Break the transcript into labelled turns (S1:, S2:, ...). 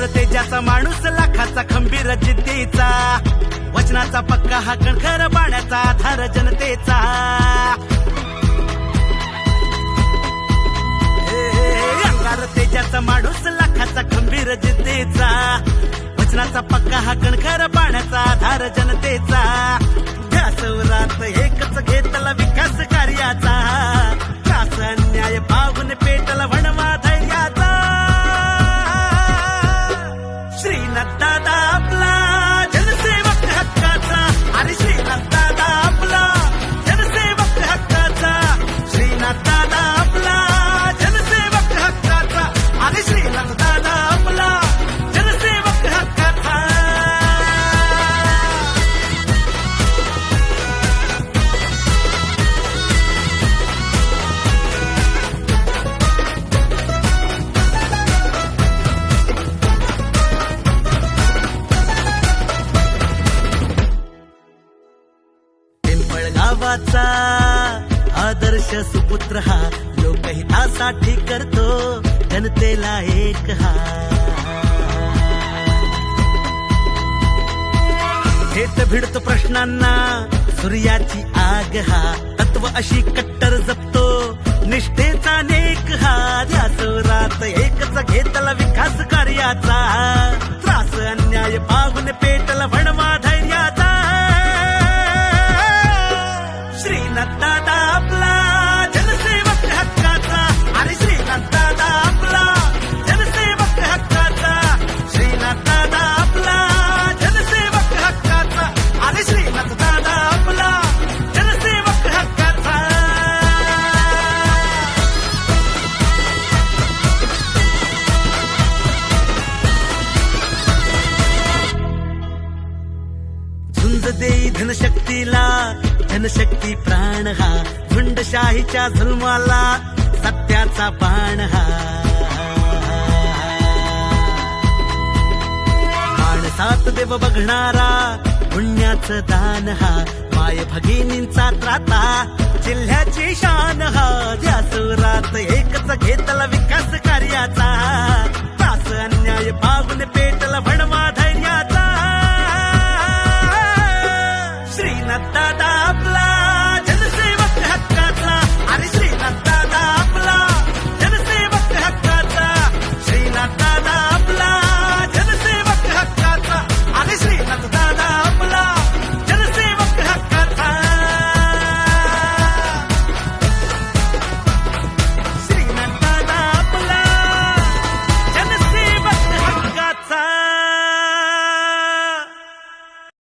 S1: अंगार तेजाचा माणूस लाखाचा खंबीर जिद्दीचा वचनाचा पक्का हा कणखर पाण्याचा आधार जनतेचा अंगार तेजाचा माणूस लाखाचा खंबीर जिद्दीचा वचनाचा पक्का हा कणखर पाण्याचा आधार जनतेचा ध्यासवरात एकच घेतला विकास कार्याचा त्रास अन्याय पाहून पेटला वणवा धैर्याचा श्रीनाथ दादा आपला जनसेवक हक्काचा अरे श्रीनाथ दादा आपला जनसेवक हक्काचा श्रीनाथ दादा आपला जनसेवक हक्काचा अरे श्रीनाथ दादा आपला जनसेवक हक्काचा गावाचा आदर्श सुपुत्र हा लोकहितासाठी करतो जनतेला एक हा थेट भिडतो प्रश्नांना सूर्याची आग हा तत्व अशी कट्टर जपतो निष्ठेचा नेक हा ध्यासवरात एकच घेतला विकास कार्याचा त्रास अन्याय पाहून पेटला वणवा धैर्याचा श्रीनाथ दादा आपला जनसेवक हक्काचा अरे श्रीनाथ दादा आपला जनसेवक हक्काचा श्रीनाथ दादा आपला जनसेवक हक्काचा अरे श्रीनाथ दादा आपला जनसेवक हक्काचा झुंज देई धनशक्तीला जनशक्ती प्राण हा झुंडशाहीच्या जुलमाला सत्याचा बाण हा माणसात देव बघणारा पुण्याचं दान हा माय भगिनींचा त्राता जिल्ह्याची शान हा ध्यासवरात एकच घेतला विकास